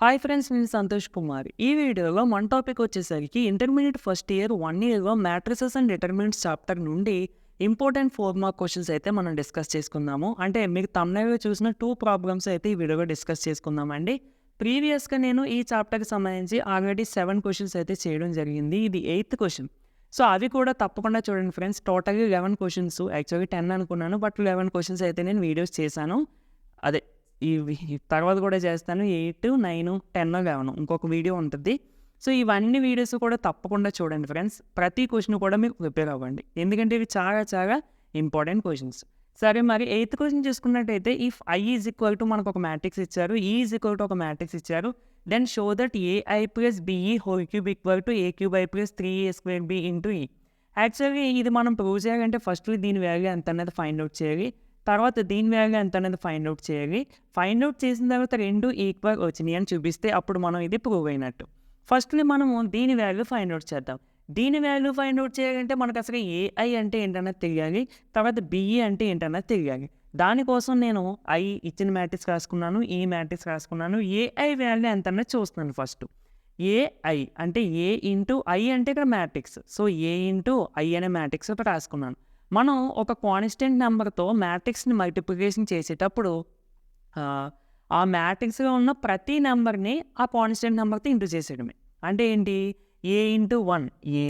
Hi friends, నేను సంతోష్ కుమార్. ఈ వీడియోలో మన టాపిక్ వచ్చేసరికి ఇంటర్మీడియట్ ఫస్ట్ ఇయర్ 1 ఇయర్‌లో మ్యాట్రిసెస్ అండ్ డిటర్మినెంట్స్ చాప్టర్ నుండి ఇంపార్టెంట్ 4 మార్క్ క్వెషన్స్ అయితే మనం డిస్కస్ చేసుకుందాము. అంటే మీకు థంబ్‌నెయిల్‌లో చూసిన 2 ప్రాబ్లమ్స్ అయితే ఈ వీడియోలో డిస్కస్ చేసుకుందామండి. ప్రీవియస్‌గా నేను ఈ చాప్టర్‌కి సంబంధించి ఆల్రెడీ 7 క్వెషన్స్ అయితే చేయడం జరిగింది. ఇది 8థ్ క్వెషన్. సో అవి కూడా తప్పకుండా చూడండి ఫ్రెండ్స్. టోటల్‌గా 11 క్వెషన్స్, యాక్చువల్‌గా 10 అనుకున్నాను. బట్ 11 క్వెషన్స్ అయితే నేను వీడియోస్ చేశాను. అదే ఇవి తర్వాత కూడా చేస్తాను. 8, 9, 10, 11 ఇంకొక వీడియో ఉంటుంది. సో ఇవన్నీ వీడియోస్ కూడా తప్పకుండా చూడండి ఫ్రెండ్స్. ప్రతి క్వెషన్ కూడా మీరు ప్రిపేర్ అవ్వండి. ఎందుకంటే ఇవి చాలా చాలా ఇంపార్టెంట్ క్వెషన్స్. సరే, మరి 8థ్ క్వెషన్ చూసుకున్నట్టయితే if I is equal to మనకు ఒక మ్యాట్రిక్స్ ఇచ్చారు, ఈ ఈజ్ ఈక్వల్ టు ఒక మ్యాట్రిక్స్ ఇచ్చారు. Then show that A I plus B E whole cube equal to A cube I plus 3a square B into E. యాక్చువల్గా ఇది మనం prove చేయాలంటే first దీని వాల్యూ ఎంత అనేది ఫైండ్ అవుట్ చేయాలి. తర్వాత దీని వాల్యూ ఎంత అనేది ఫైండ్ అవుట్ చేయాలి. ఫైండ్ అవుట్ చేసిన తర్వాత రెండు ఈక్వల్ వచ్చినాయి అని చూపిస్తే అప్పుడు మనం ఇది ప్రూవ్ అయినట్టు. ఫస్ట్‌ని మనము దీని వాల్యూ ఫైండ్ అవుట్ చేద్దాం. దీని వాల్యూ ఫైండ్ అవుట్ చేయాలంటే మనకు అసలు ఏఐ అంటే ఏంటన్నది తెలియాలి. తర్వాత బిఈ అంటే ఏంటన్నది తెలియాలి. దానికోసం నేను ఐ ఇచ్చిన మ్యాట్రిక్స్ రాసుకున్నాను, ఈ మ్యాట్రిక్స్ రాసుకున్నాను. ఏఐ వాల్యూ ఎంత అన్నది చూస్తున్నాను ఫస్ట్. ఏఐ అంటే ఏ ఇంటూ ఐ అంటే ఇక్కడ matrix. So A into I అనే మ్యాట్రిక్స్ ఒకటి రాసుకున్నాను. మనం ఒక కాన్స్టెంట్ నెంబర్‌తో మ్యాట్రిక్స్‌ని మల్టిప్లికేషన్ చేసేటప్పుడు ఆ మ్యాట్రిక్స్‌లో ఉన్న ప్రతి నెంబర్‌ని ఆ కాన్స్టెంట్ నెంబర్‌తో ఇంటూ చేసేయడమే. అంటే ఏంటి? ఏ ఇంటూ 1 ఏ,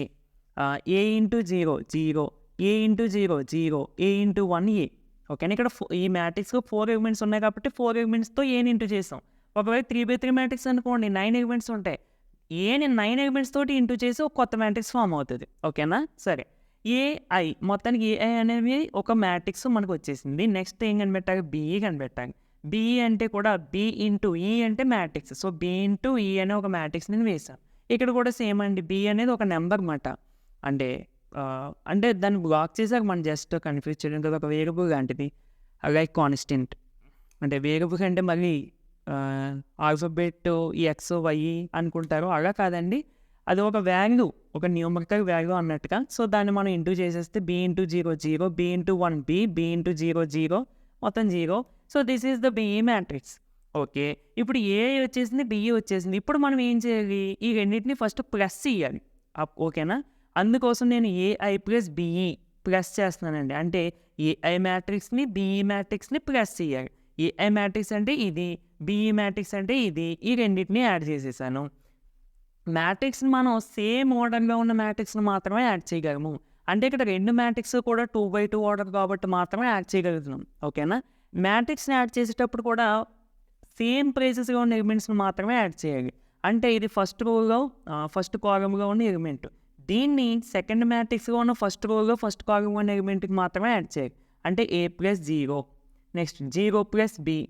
ఏ ఇంటూ 0 0, ఏ ఇంటూ 0 0, ఏ ఇంటూ 1 ఏ. ఓకేనా? ఇక్కడ ఈ మ్యాట్రిక్స్‌లో 4 ఎలిమెంట్స్ ఉన్నాయి కాబట్టి 4 ఎలిమెంట్స్‌తో ఏని ఇంటూ చేసాం. ఒకవేళ 3/3 మ్యాట్రిక్స్ అనుకోండి, 9 ఎలిమెంట్స్ ఉంటాయి. ఏని 9 ఎలిమెంట్స్ తోటి ఇంటూ చేసి ఒక కొత్త మ్యాట్రిక్స్ ఫార్మ్ అవుతది. ఓకేనా? సరే. ఏఐ మొత్తానికి ఏఐ అనేది ఒక మ్యాట్రిక్స్ మనకు వచ్చేసింది. నెక్స్ట్ ఏం కనిపెట్టాలి? బిఈ కనిపెట్టాలి. బిఈ అంటే కూడా బి ఇంటూ ఈ అంటే మ్యాట్రిక్స్. సో బి ఇంటూ ఈ అనే ఒక మ్యాట్రిక్స్ నేను వేసాను. ఇక్కడ కూడా సేమ్ అండి. బి అనేది ఒక నెంబర్ మాట. అంటే అంటే దాన్ని బ్లాక్ చేసాక మనం జస్ట్ కన్ఫ్యూజ్ చేయడం కదా, ఒక వేరియబుల్ లాంటిది. లైక్ కాన్స్టెంట్ అంటే వేరియబుల్ అంటే మళ్ళీ ఆల్ఫాబెట్ ఎక్స్ వై అనుకుంటారు. అలా కాదండి. అది ఒక వాల్యూ, ఒక న్యూమరికల్ వాల్యూ అన్నట్టుగా. సో దాన్ని మనం ఇంటూ చేసేస్తే B into 0 0, B into 1 B, B into 0 0, మొత్తం 0. So this is the B E matrix. Okay. ఇప్పుడు ఏఐ వచ్చేసింది, బిఈ వచ్చేసింది. ఇప్పుడు మనం ఏం చేయాలి? ఈ రెండింటిని ఫస్ట్ ప్లస్ ఇయ్యాలి. ఓకేనా? అందుకోసం నేను ఏఐ ప్లస్ బిఈ ప్లస్ చేస్తున్నానండి. అంటే ఏఐ మ్యాట్రిక్స్‌ని, బిఈ మ్యాట్రిక్స్‌ని ప్లస్ ఇయ్యాలి. ఏఐ మ్యాట్రిక్స్ అంటే ఇది, బిఈ మ్యాట్రిక్స్ అంటే ఇది. ఈ రెండింటిని యాడ్ చేసేసాను. మ్యాట్రిక్స్‌ని మనం సేమ్ ఆర్డర్‌లో ఉన్న మ్యాట్రిక్స్‌ని మాత్రమే యాడ్ చేయగలము. అంటే ఇక్కడ 2 మ్యాట్రిక్స్ కూడా 2/2 ఆర్డర్ కాబట్టి మాత్రమే యాడ్ చేయగలుగుతున్నాం. ఓకేనా? మ్యాట్రిక్స్‌ని యాడ్ చేసేటప్పుడు కూడా సేమ్ ప్లేసెస్‌లో ఉన్న ఎలిమెంట్స్‌ని మాత్రమే యాడ్ చేయాలి. అంటే ఇది ఫస్ట్ కాలమ్‌లో ఉన్న ఎలిమెంట్. దీన్ని సెకండ్ మ్యాట్రిక్స్‌లో ఉన్న ఫస్ట్ రోలో ఫస్ట్ కాలమ్‌లో ఉన్న ఎలిమెంట్‌కి మాత్రమే యాడ్ చేయాలి. అంటే a + 0, next 0 + b,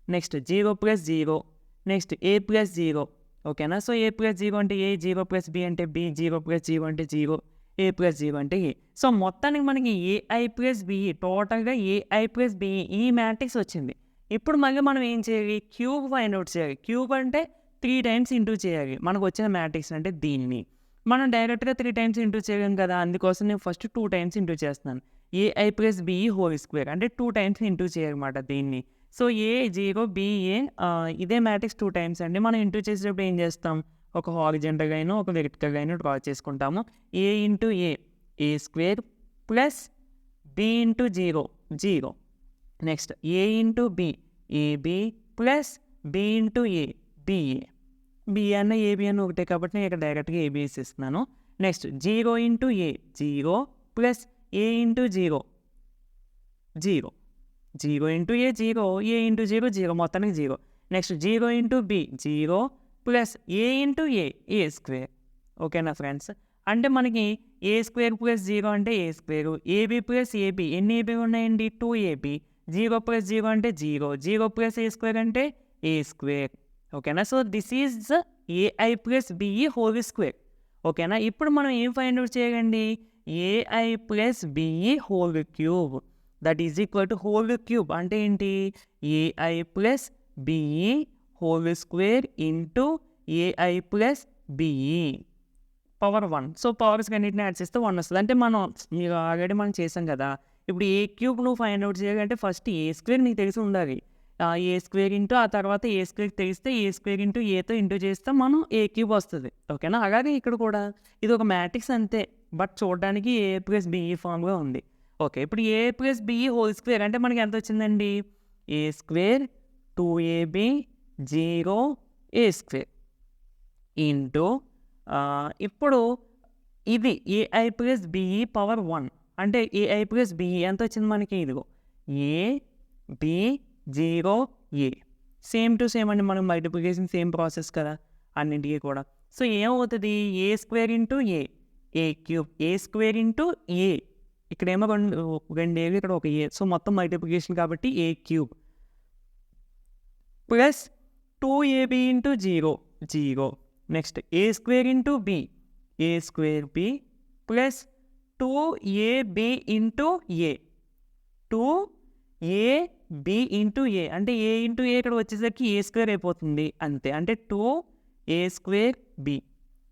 next 0 + 0, next a + 0. ఓకేనా? సో a + 0 అంటే a, 0 + b అంటే b, 0 + 0 అంటే 0, a + 0 అంటే a. సో మొత్తానికి మనకి ఏఐ + బిఈ టోటల్‌గా ఏఐ + బిఈ ఈ మ్యాట్రిక్స్ వచ్చింది. ఇప్పుడు మళ్ళీ మనం ఏం చేయాలి? క్యూబ్ ఫైండ్ అవుట్ చేయాలి. క్యూబ్ అంటే 3 టైమ్స్ ఇంటూ చేయాలి మనకు వచ్చిన మ్యాట్రిక్స్ అంటే దీన్ని. మనం డైరెక్ట్‌గా 3 టైమ్స్ ఇంటూ చేయలేం కదా! అందుకోసం నేను ఫస్ట్ 2 టైమ్స్ ఇంటూ చేస్తున్నాను. ఏఐ + బిఈ హోల్ స్క్వేర్ అంటే 2 టైమ్స్ ఇంటూ చేయాలన్నమాట దీన్ని. సో ఏ 0 బిఏ ఇదే మ్యాట్రిక్స్ 2 టైమ్స్ అండి. మనం ఇంటూ చేసేటప్పుడు ఏం చేస్తాం? ఒక హారిజాంటల్ లైన్, ఒక వెర్టికల్ లైన్ డ్రా చేసుకుంటాము. A into A square plus B into 0 0. Next A into B A B plus B into B A. B A అన్న ఏబి అన్న ఒకటే కాబట్టి నేను ఇక్కడ డైరెక్ట్‌గా ఏబి వేసేస్తున్నాను. నెక్స్ట్ 0 ఇంటూ 0 ప్లస్ ఏ ఇంటూ 0 0. 0 ఇంటూ 0, ఏ ఇంటూ 0 0, మొత్తానికి 0. Next 0 into B 0 plus A into A square. ఓకేనా ఫ్రెండ్స్? అంటే మనకి ఏ స్క్వేర్ ప్లస్ 0 అంటే ఏ స్క్వేరు, ఏబి ప్లస్ ఏబి ఎన్ని ఏబి ఉన్నాయండి? 2 ఏబి. 0 + 0 అంటే 0, 0 + ఏ స్క్వేర్ అంటే ఏ స్క్వేర్. ఓకేనా? So this is A I + B E whole square. ఓకేనా? ఇప్పుడు మనం ఏం ఫైండ్ అవుట్ చేయాలండి? A I + B E whole cube that is equal to whole cube అంటే ఏంటి? A I + B E whole square into A I + B E power 1. So powers అన్నిటిని add చేస్తే 1 వస్తది. అంటే మీరు ఆల్రెడీ మనం చేసాం కదా! ఇప్పుడు ఏ క్యూబ్ నువ్వు ఫైండ్ అవుట్ చేయాలంటే ఫస్ట్ ఏ స్క్వేర్ నీకు తెలిసి ఉండాలి. ఏ స్క్వేర్ ఇంటూ ఆ తర్వాత ఏ స్క్వేర్ తెలిస్తే ఏ స్క్వేర్ ఇంటూ ఏతో ఇంటూ చేస్తే మనం ఏ క్యూబ్ వస్తుంది. ఓకేనా? అలాగే ఇక్కడ కూడా ఇది ఒక మ్యాట్రిక్స్ అంతే, బట్ చూడడానికి ఏ ప్లస్ బిఈ ఫామ్గా ఉంది. ఓకే, ఇప్పుడు ఏ ప్లస్ బిఈ హోల్ స్క్వేర్ అంటే మనకి ఎంత వచ్చిందండి? ఏ square 2ab 0 A square into ఇప్పుడు ఇది ఏఐ ప్లస్ బిఈ పవర్ 1 అంటే ఏఐ ప్లస్ బిఈ ఎంత వచ్చింది మనకి? ఇదిగో A B 0 A same to same అండి, మనం మల్టిప్లికేషన్ సేమ్ ప్రాసెస్ కదా అన్నింటికి కూడా. సో ఏమవుతుంది? ఏ square into A cube, A square into ఏ, ఇక్కడేమో రెండు ఏవి, ఇక్కడ ఒక ఏ, సో మొత్తం మల్టిప్లికేషన్ కాబట్టి A cube plus 2ab into 0 next A square into B, A square B plus 2ab into A, 2ab into A అంటే ఏ ఇంటూ ఏ ఇక్కడ వచ్చేసరికి ఏ స్క్వేర్ అయిపోతుంది అంతే, అంటే 2a square B.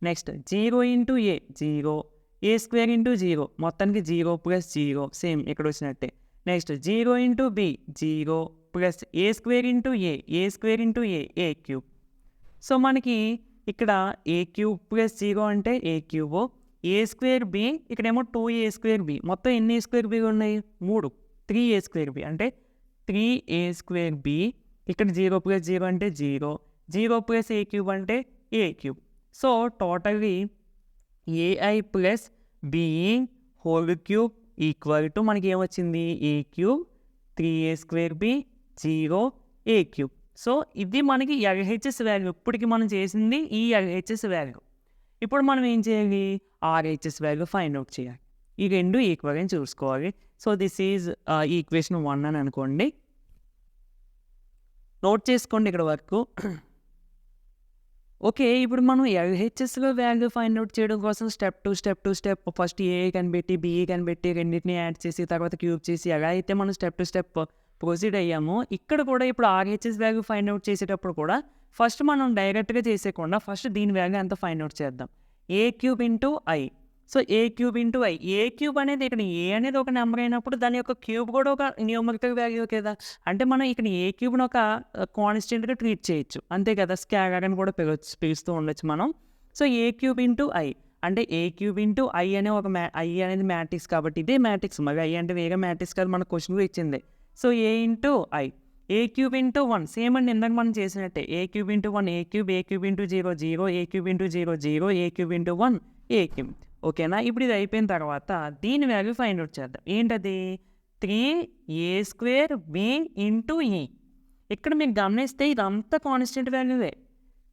Next 0 into A 0, A square into 0 మొత్తానికి 0 plus 0 same ఇక్కడ వచ్చినట్టే. Next 0 into B 0 plus A square into A square into A cube. So మనకి ఇక్కడ ఏ క్యూబ్ ప్లస్ 0 అంటే A cube, A square B ఇక్కడేమో 2a square B, మొత్తం ఎన్ని ఏ square B ఉన్నాయి? 3, 3a స్క్వేర్ బి అంటే 3a స్క్వేర్ బి, ఇక్కడ 0 plus 0 అంటే 0 ప్లస్ ఏ క్యూబ్ అంటే A cube. So totally A I plus B E whole cube equal to మనకి ఏమొచ్చింది? A cube 3a square B 0 A cube. So ఇది మనకి LHS value, ఇప్పటికి మనం చేసింది ఈ ఎల్హెచ్ఎస్ వాల్యూ. ఇప్పుడు మనం ఏం చేయాలి? ఆర్హెచ్ఎస్ వాల్యూ ఫైండ్ అవుట్ చేయాలి. ఈ రెండు ఈక్వల్ అని చూసుకోవాలి. సో దిస్ ఈజ్ ఈక్వేషన్ 1 అని అనుకోండి. నోట్ చేసుకోండి ఇక్కడ వరకు. ఓకే, ఇప్పుడు మనం ఎల్హెచ్ఎస్లో వాల్యూ ఫైండ్ అవుట్ చేయడం కోసం స్టెప్ ఫస్ట్ ఏ కనిపెట్టి బిఈ కనిపెట్టి రెండింటిని యాడ్ చేసి తర్వాత క్యూబ్ చేసి ఎలా అయితే మనం స్టెప్ టు స్టెప్ ప్రొసీడ్ అయ్యామో, ఇక్కడ కూడా ఇప్పుడు ఆర్హెచ్ఎస్ వాల్యూ ఫైండ్ అవుట్ చేసేటప్పుడు కూడా ఫస్ట్ మనం డైరెక్ట్గా చేసేయకుండా ఫస్ట్ దీని వాల్యూ ఎంత ఫైండ్ అవుట్ చేద్దాం. A cube into I. So A cube into I, A cube అనేది ఇక్కడ ఏ అనేది ఒక నెంబర్ అయినప్పుడు దాని యొక్క క్యూబ్ కూడా ఒక న్యూమరికల్ వాల్యూ కదా, అంటే మనం ఇక్కడ ఏ క్యూబ్ని ఒక కాన్స్టెంట్గా ట్రీట్ చేయొచ్చు అంతే కదా, స్కేలర్ అని కూడా పిలుస్తూ ఉండొచ్చు మనం. So A cube into I అంటే ఏ క్యూబ్ ఇంటూ ఐ అనే ఒక ఐ అనేది మ్యాట్రిక్స్ కాబట్టి ఇదే మ్యాట్రిక్స్, మరి ఐ అంటే వేరే మ్యాట్రిక్స్ కాదు, మన క్వశ్చన్లో ఇచ్చింది. So A into I, A cube into 1 same అండి ఇందాక మనం చేసినట్టే, ఏ cube into 1 A cube into 0 A cube into 0 A cube into 1 A cube. ఓకేనా? ఇప్పుడు ఇది అయిపోయిన తర్వాత దీని వాల్యూ ఫైండ్ అవుట్ చేద్దాం. ఏంటది? 3a స్క్వేర్ బి ఇంటూ ఈ. ఇక్కడ మీరు గమనిస్తే ఇదంతా కాన్స్టెంట్ వాల్యూవే.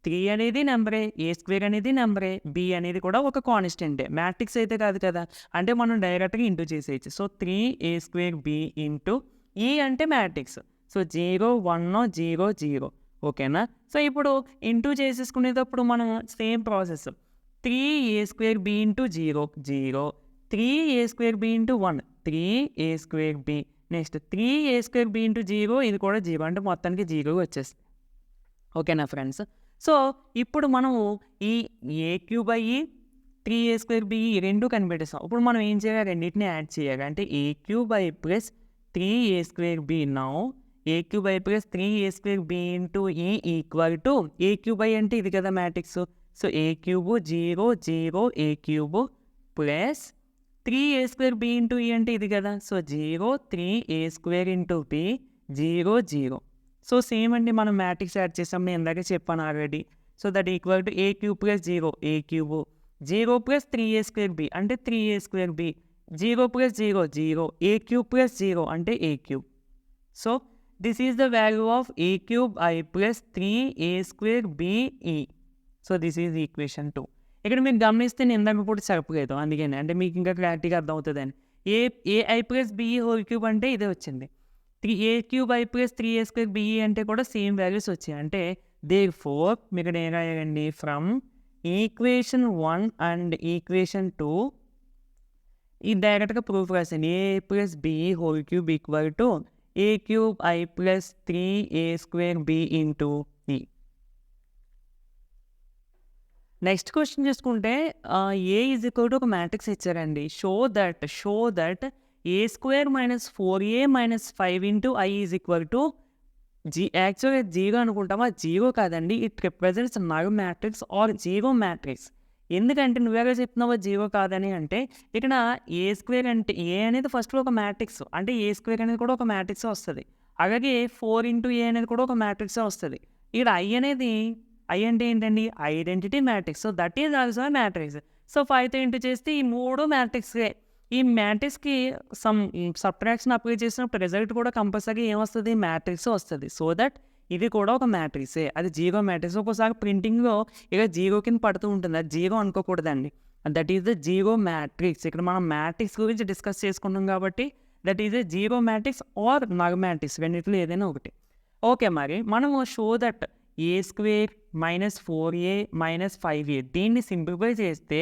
3 అనేది నెంబరే, ఏ స్క్వేర్ అనేది నెంబరే, బి అనేది కూడా ఒక కాన్స్టెంటే, మ్యాట్రిక్స్ అయితే కాదు కదా, అంటే మనం డైరెక్ట్గా ఇంటూ చేసేయచ్చు. So 3a square B into E అంటే మ్యాట్రిక్స్. సో 0 1 0 0. ఓకేనా? సో ఇప్పుడు ఇంటూ చేసేసుకునేటప్పుడు మనం same process 3a square B into 0 3a square B into 1 3a square B, next 3a square B into 0 ఇది కూడా 0 అంటే మొత్తానికి 0 వచ్చేస్తుంది. ఓకేనా ఫ్రెండ్స్? సో ఇప్పుడు మనము ఈ ఏ క్యూబ్ అయ్యి 3a స్క్వేర్ బి రెండు కనిపెట్టేస్తాం. ఇప్పుడు మనం ఏం చేయాలి? రెండింటిని యాడ్ చేయాలి. అంటే A cube I plus 3a square B. Now A cube I plus 3a square B into E equal to A cube I అంటే ఇది కదా matrix. So A cube 0 0 A cube plus 3a square B into E అంటే ఇది కదా, so 0 3a square into B 0 0. So same అండి మనం matrix add చేసాం, నేను ఇందాక చెప్పాను already. So that equal to A cube plus 0 A cube 0 plus 3a square B అంటే 3a square B 0 plus 0 0 A cube plus 0 అంటే A cube. So this is the value of A cube I plus 3a square B E. So this is equation 2. ఇక్కడ మీరు గమనిస్తే నేను ఇందాక కూడా చెప్పలేదు, అందుకని అంటే మీకు ఇంకా క్లారిటీగా అర్థమవుతుందని. A I plus B E whole cube అంటే ఇదే వచ్చింది. A cube I plus 3a square B E అంటే కూడా సేమ్ వాల్యూస్ వచ్చాయి. అంటే దేర్ఫోర్ మీకు ఏం రాయాలండి? ఫ్రమ్ ఈక్వేషన్ 1 అండ్ ఈక్వేషన్ 2 ఈ డైరెక్ట్గా ప్రూఫ్ రాశాను. A plus B E whole cube equal to A cube I plus 3a square B into E. Next question చూసుకుంటే ఏ ఈజ్ ఈక్వల్ టు ఒక మ్యాట్రిక్స్ ఇచ్చారండి. Show that A square minus 4a minus 5 into I is equal to యాక్చువల్‌గా zero అనుకుంటామా? Zero కాదండి. It represents null matrix or zero matrix. ఎందుకంటే నువ్వెలా చెప్తున్నావు zero కాదని అంటే, ఇక్కడ ఏ స్క్వేర్ అంటే ఏ అనేది ఫస్ట్‌లో ఒక మ్యాట్రిక్స్. అంటే ఏ స్క్వేర్ అనేది కూడా ఒక మ్యాట్రిక్సే వస్తది. అలాగే 4 ఇంటూ ఏ అనేది కూడా ఒక మ్యాట్రిక్సే వస్తది. ఇక్కడ ఐ అంటే ఏంటండి? Identity matrix. So, that is also matrix. So, 5తో ఇంటూ చేస్తే ఈ 3 మ్యాట్రిక్సే. ఈ మ్యాట్రిక్స్‌కి సబ్ట్రాక్షన్ అప్లై చేసినప్పుడు రిజల్ట్ కూడా కంపల్సరీ ఏమొస్తది? మ్యాట్రిక్సే వస్తది. సో దట్ ఇది కూడా ఒక మ్యాట్రిక్సే. అది జీరో మ్యాట్రిక్స్. ఒక్కోసారి ప్రింటింగ్‌లో ఇలా జీరో కింద పడుతూ ఉంటుంది. అది జీరో అనుకోకూడదండి. That is the zero matrix. ఇక్కడ మనం మ్యాట్రిక్స్ గురించి డిస్కస్ చేసుకున్నాం కాబట్టి that is a zero matrix or null matrix. రెండిట్లో ఏదైనా ఒకటి. ఓకే. మరి మనము show that A square minus 4a minus 5a దీన్ని సింప్లిఫై చేస్తే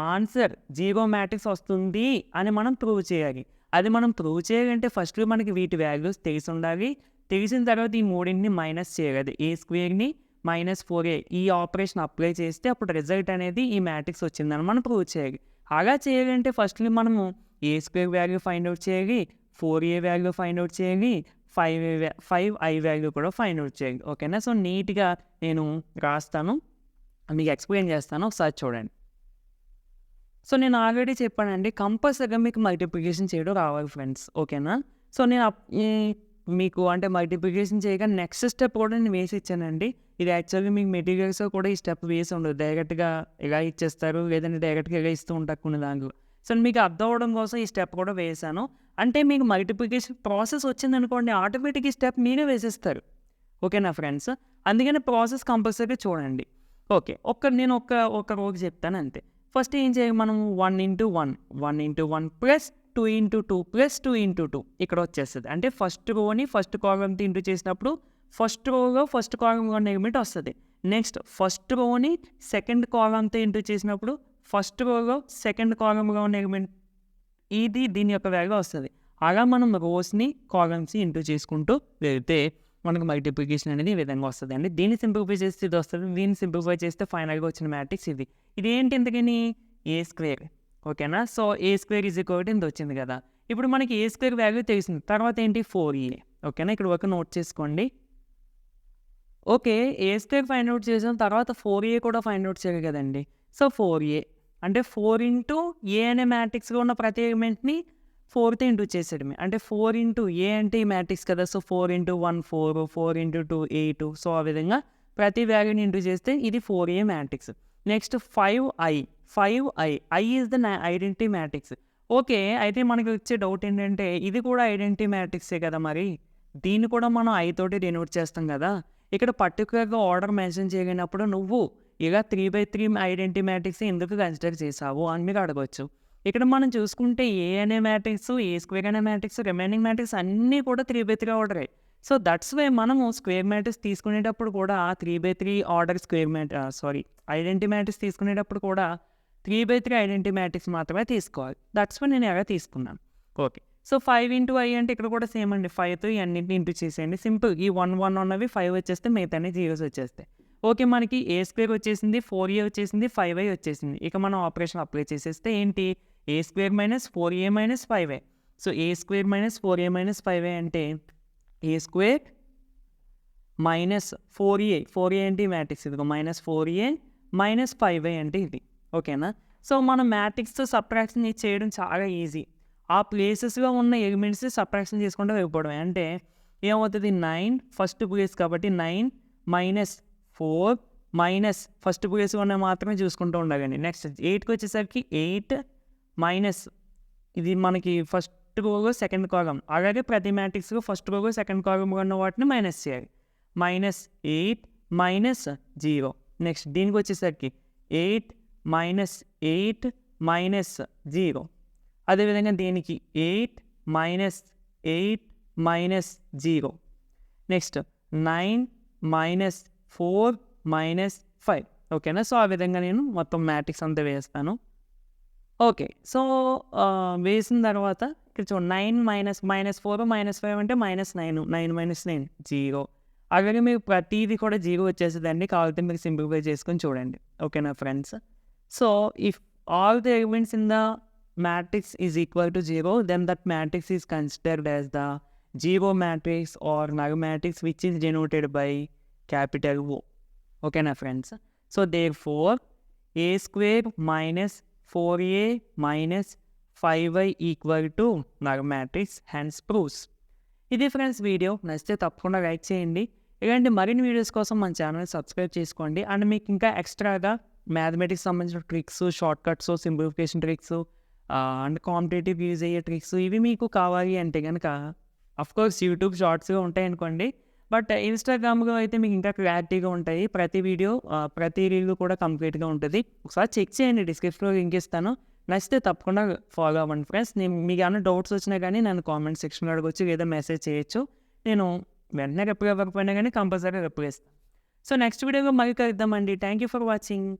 ఆన్సర్ జీరో మ్యాట్రిక్స్ వస్తుంది అని మనం ప్రూవ్ చేయాలి. అది మనం ప్రూవ్ చేయాలంటే ఫస్ట్ మనకి వీటి వాల్యూస్ తెలిసి ఉండాలి. తెలిసిన తర్వాత ఈ మూడింటిని మైనస్ చేయాలి. ఏ స్క్వేర్‌ని మైనస్ 4a ఈ ఆపరేషన్ అప్లై చేస్తే అప్పుడు రిజల్ట్ అనేది ఈ మ్యాట్రిక్స్ వచ్చిందని మనం ప్రూవ్ చేయాలి. అలా చేయాలంటే ఫస్ట్‌లి మనము ఏ స్క్వేర్ వాల్యూ ఫైండ్ అవుట్ చేయాలి. 4a వాల్యూ ఫైండ్ అవుట్ చేయాలి. 5i వాల్యూ కూడా ఫైండ్ అవుట్ చేయాలి. ఓకేనా? సో, నీట్‌గా నేను రాస్తాను. మీకు ఎక్స్‌ప్లెయిన్ చేస్తాను. ఒకసారి చూడండి. సో, నేను ఆల్రెడీ చెప్పానండి. కంపల్సరీగా మీకు మల్టిప్లికేషన్ చేయడం రావాలి ఫ్రెండ్స్. ఓకేనా? సో, నేను మీకు అంటే మల్టిప్లికేషన్ చేయగా నెక్స్ట్ స్టెప్ కూడా నేను వేసి ఇచ్చానండి. ఇది యాక్చువల్‌గా మీకు మెటీరియల్స్‌లో కూడా ఈ స్టెప్ వేసి ఉండదు. డైరెక్ట్‌గా ఇలా ఇచ్చేస్తారు. లేదంటే డైరెక్ట్‌గా ఇలా ఇస్తూ ఉంటారు కొన్ని దాంట్లో. సో, మీకు అర్థం అవ్వడం కోసం ఈ స్టెప్ కూడా వేశాను. అంటే మీకు మల్టిప్లికేషన్ ప్రాసెస్ వచ్చిందనుకోండి ఆటోమేటిక్ ఈ స్టెప్ మీరే వేసేస్తారు. ఓకేనా ఫ్రెండ్స్? అందుకని ప్రాసెస్ కంపల్సరీగా చూడండి. ఓకే. నేను ఒక రోజు చెప్తాను అంతే. ఫస్ట్ ఏం చేయాలి మనం 1 into 1 plus 2 into 2 plus 2 into 2 ఇక్కడ వచ్చేస్తది. అంటే ఫస్ట్ రోని ఫస్ట్ కాలమ్‌తో ఇంటూ చేసినప్పుడు ఫస్ట్ రోలో ఫస్ట్ కాలమ్‌లో ఉన్న ఎలిమెంట్ వస్తది. నెక్స్ట్ ఫస్ట్ రోని సెకండ్ కాలమ్‌తో ఇంటూ చేసినప్పుడు ఫస్ట్ రోలో సెకండ్ కాలమ్‌లో ఉన్న ఎలిమెంట్ దీని యొక్క వాల్యూ వస్తది. అలా మనం రోస్‌ని, కాలమ్స్‌ని ఇంటూ చేసుకుంటూ వెళ్తే మనకు మల్టిప్లికేషన్ అనేది ఈ విధంగా వస్తదండి. దీన్ని సింప్లిఫై చేస్తే ఇది వస్తది. దీన్ని సింప్లిఫై చేస్తే ఫైనల్‌గా వచ్చిన మ్యాట్రిక్స్ ఇది. ఇదేంటి ఇంతకని? ఏ స్క్వేర్. ఓకేనా? So, A square is equal to ఇంత వచ్చింది కదా! ఇప్పుడు మనకి ఏ స్క్వేర్ వాల్యూ తెలిసింది. తర్వాత ఏంటి? 4a. ఓకేనా? ఇక్కడ వరకు నోట్ చేసుకోండి. ఓకే. ఏ స్క్వేర్ ఫైండ్ అవుట్ చేసాం. తర్వాత 4a కూడా ఫైండ్ అవుట్ చేయాలి కదండీ! సో, 4a అంటే 4 ఇంటూ ఏ అనే మ్యాట్రిక్స్‌లో ఉన్న ప్రతి ఎలిమెంట్‌ని 4తో ఇంటూ చేసేయడమే. అంటే 4 ఇంటూ ఏ అంటే ఈ మ్యాట్రిక్స్ కదా! So, 4 into 1 4, 4 into 2 8. సో, ఆ విధంగా ప్రతి వాల్యూని ఇంటూ చేస్తే ఇది 4a matrix. Next 5i is the identity matrix. Okay. అయితే మనకి వచ్చే డౌట్ ఏంటంటే ఇది కూడా ఐడెంటిటీ మ్యాట్రిక్సే కదా మరి! దీన్ని కూడా మనం i తోటి డినోట్ చేస్తాం కదా! ఇక్కడ పర్టిక్యులర్‌గా ఆర్డర్ మెన్షన్ చేయలేనప్పుడు నువ్వు ఇలా 3/3 ఐడెంటిటీ మ్యాట్రిక్స్ ఎందుకు కన్సిడర్ చేశావు అని మీరు అడగొచ్చు. ఇక్కడ మనం చూసుకుంటే ఏ అనే మ్యాట్రిక్స్, ఏ స్క్వేర్ అనే మ్యాట్రిక్స్, రిమైనింగ్ మ్యాట్రిక్స్ అన్నీ కూడా 3/3 ఆర్డరే. సో, దట్స్ వై మనము స్క్వేర్ మ్యాట్రిక్స్ తీసుకునేటప్పుడు కూడా 3/3 ఆర్డర్ ఐడెంటిటీ మ్యాట్రిక్స్ తీసుకునేటప్పుడు కూడా 3/3 ఐడెంటిటీ మ్యాట్రిక్స్ మాత్రమే తీసుకోవాలి. దట్స్ వై నేను ఇలా తీసుకున్నాను. ఓకే. సో, 5 ఇంటూ i అంటే ఇక్కడ కూడా సేమ్ అండి. 5తో ఈ అన్నింటిని ఇంటూ చేసేయండి. సింపుల్. ఈ 1 ఉన్నవి 5 వచ్చేస్తే మిగతాన్ని జీరోస్ వచ్చేస్తాయి. ఓకే. మనకి ఏ స్క్వేర్ వచ్చేసింది, 4a వచ్చేసింది, 5i వచ్చేసింది. ఇక మనం ఆపరేషన్ అప్లై చేసేస్తే ఏంటి? A square minus 4a minus 5i. So, A square minus 4a minus 5i అంటే ఏ స్క్వేర్ మైనస్ 4a అంటే మ్యాట్రిక్స్ ఇదిగో మైనస్ 4a మైనస్ 5i అంటే ఇది. ఓకేనా? సో, మనం మ్యాట్రిక్స్‌తో సబ్ట్రాక్షన్ చేయడం చాలా ఈజీ. ఆ ప్లేసెస్‌లో ఉన్న ఎలిమెంట్స్ సబ్ట్రాక్షన్ చేసుకుంటూ వెళ్ళిపోవడమే. అంటే ఏమవుతుంది? 9 ఫస్ట్ ప్లేస్ కాబట్టి 9 మైనస్ 4 మైనస్ ఫస్ట్ ప్లేస్‌లో ఉన్నవి మాత్రమే చూసుకుంటూ ఉండాలండి. నెక్స్ట్ 8కి వచ్చేసరికి 8 మైనస్ ఇది మనకి ఫస్ట్ రోలో సెకండ్ కాలమ్. అలాగే ప్రతి మ్యాట్రిక్స్‌లో ఫస్ట్ రోలో సెకండ్ కాలమ్‌లో ఉన్న వాటిని మైనస్ చేయాలి. Minus 8 minus 0. నెక్స్ట్ దీనికి వచ్చేసరికి 8 మైనస్ 8 మైనస్ 0. అదేవిధంగా దీనికి 8 minus 8 minus 0. Next 9 minus 4 minus 5. ఓకేనా? సో, ఆ విధంగా నేను మొత్తం మ్యాట్రిక్స్ అంతా వేస్తాను. ఓకే. సో, వేసిన తర్వాత ఇక్కడ చూడండి 9 మైనస్ 4 మైనస్ 5 అంటే -9. 9 మైనస్ 9 0. అలాగే మీకు ప్రతీది కూడా 0 వచ్చేస్తదండి. కావాలంటే మీరు సింప్లిఫై చేసుకొని చూడండి. ఓకేనా friends? So, if all the elements in the matrix is equal to 0, then that matrix is considered as the zero matrix or null matrix which is denoted by capital O. ఓకేనా friends? So therefore A square minus 4A minus 5Y equal to null matrix hence proves. ఇది friends video. నచ్చితే తప్పకుండా like చేయండి. ఇలాంటి మరిన్ని videos కోసం మన channel subscribe చేసుకోండి. అండ్ మీకు ఇంకా ఎక్స్ట్రాగా మ్యాథమెటిక్స్ సంబంధించిన tricks, short cuts, simplification tricks and competitive use అయ్యే ట్రిక్స్ ఇవి మీకు కావాలి అంటే కనుక అఫ్కోర్స్ యూట్యూబ్ షార్ట్స్గా ఉంటాయి అనుకోండి. బట్ ఇన్స్టాగ్రామ్లో అయితే మీకు ఇంకా క్లారిటీగా ఉంటాయి. ప్రతి వీడియో ప్రతి రీల్ కూడా కంప్లీట్గా ఉంటుంది. ఒకసారి చెక్ చేయండి, డిస్క్రిప్షన్లో లింక్ ఇస్తాను. నచ్చితే తప్పకుండా ఫాలో అవ్వండి ఫ్రెండ్స్. నేను మీకు ఏమైనా డౌట్స్ వచ్చినా కానీ నన్ను కామెంట్ సెక్షన్లో అడగొచ్చు లేదా మెసేజ్ చేయొచ్చు. నేను వెంటనే రిప్లై ఇవ్వకపోయినా కానీ కంపల్సరీ రిప్లై ఇస్తాను. సో నెక్స్ట్ వీడియోలో మళ్ళీ కలుద్దామండి. Thank you for watching.